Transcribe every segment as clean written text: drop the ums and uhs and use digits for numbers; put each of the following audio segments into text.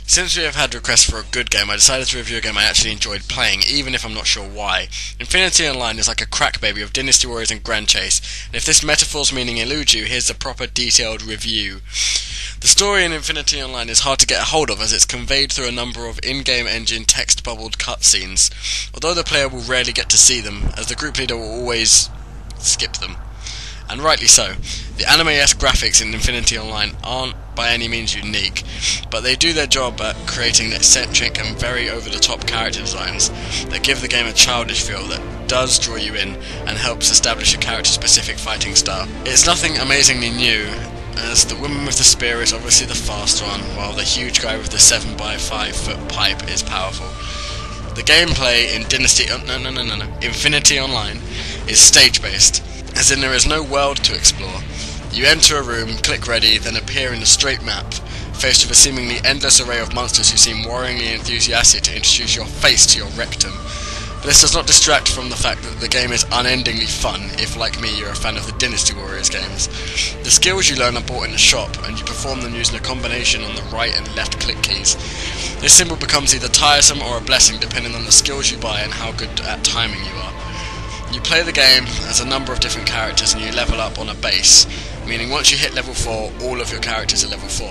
Since we have had requests for a good game, I decided to review a game I actually enjoyed playing, even if I'm not sure why. Infinity Online is like a crack baby of Dynasty Warriors and Grand Chase, and if this metaphor's meaning eludes you, here's a proper detailed review. The story in Infinity Online is hard to get a hold of as it's conveyed through a number of in-game engine text-bubbled cutscenes, although the player will rarely get to see them, as the group leader will always skip them. And rightly so. The anime-esque graphics in Infinity Online aren't by any means unique, but they do their job at creating eccentric and very over-the-top character designs that give the game a childish feel that does draw you in and helps establish a character-specific fighting style. It's nothing amazingly new, as the woman with the spear is obviously the fast one, while the huge guy with the 7x5 foot pipe is powerful. The gameplay in Infinity Online is stage-based, as in there is no world to explore. You enter a room, click ready, then appear in a straight map, faced with a seemingly endless array of monsters who seem worryingly enthusiastic to introduce your face to your rectum. But this does not distract from the fact that the game is unendingly fun, if like me you're a fan of the Dynasty Warriors games. The skills you learn are bought in a shop, and you perform them using a combination on the right and left click keys. This symbol becomes either tiresome or a blessing depending on the skills you buy and how good at timing you are. You play the game as a number of different characters and you level up on a base, meaning once you hit level 4, all of your characters are level 4.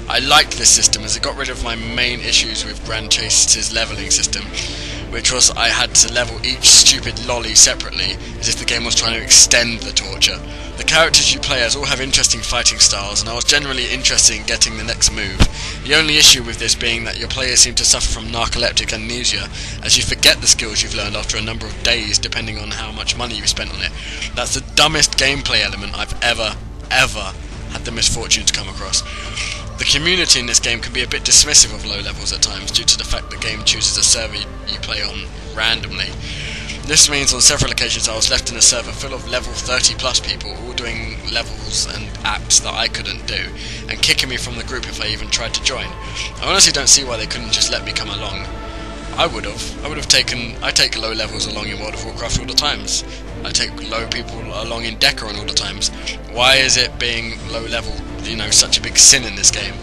I liked this system as it got rid of my main issues with Grand Chase's leveling system, which was I had to level each stupid lolly separately, as if the game was trying to extend the torture. The characters you play as all have interesting fighting styles, and I was generally interested in getting the next move. The only issue with this being that your players seem to suffer from narcoleptic amnesia, as you forget the skills you've learned after a number of days depending on how much money you spent on it. That's the dumbest gameplay element I've ever had the misfortune to come across. The community in this game can be a bit dismissive of low levels at times due to the fact the game chooses a server you play on randomly. This means on several occasions I was left in a server full of level 30 plus people all doing levels and apps that I couldn't do, and kicking me from the group if I even tried to join. I honestly don't see why they couldn't just let me come along. I would have taken... I take low levels along in World of Warcraft all the times. I take low people along in Decaron all the times. Why is it being low level, such a big sin in this game?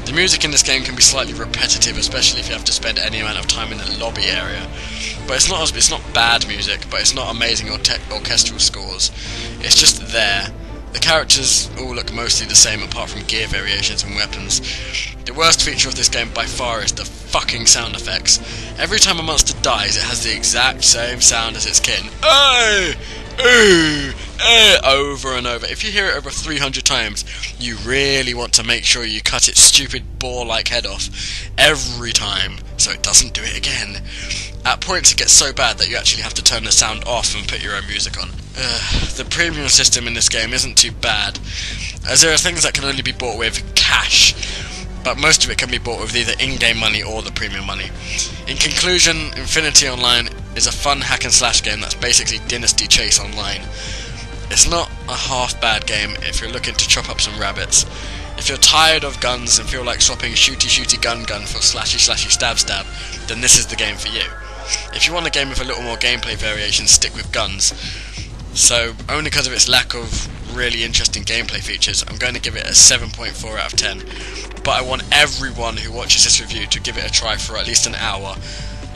The music in this game can be slightly repetitive, especially if you have to spend any amount of time in the lobby area. But it's not bad music, but it's not amazing orchestral scores. It's just there. The characters all look mostly the same apart from gear variations and weapons. The worst feature of this game by far is the fucking sound effects. Every time a monster dies, it has the exact same sound as its kin. Over and over. If you hear it over 300 times, you really want to make sure you cut its stupid boar-like head off every time, so it doesn't do it again. At points it gets so bad that you actually have to turn the sound off and put your own music on. The premium system in this game isn't too bad, as there are things that can only be bought with cash, but most of it can be bought with either in-game money or the premium money. In conclusion, Infinity Online is a fun hack-and-slash game that's basically Dynasty Chase Online. It's not a half-bad game if you're looking to chop up some rabbits. If you're tired of guns and feel like swapping shooty gun for slashy stab, then this is the game for you. If you want a game with a little more gameplay variation, stick with guns. So, only because of its lack of really interesting gameplay features, I'm going to give it a 7.4 out of 10. But I want everyone who watches this review to give it a try for at least an hour,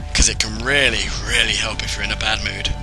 because it can really help if you're in a bad mood.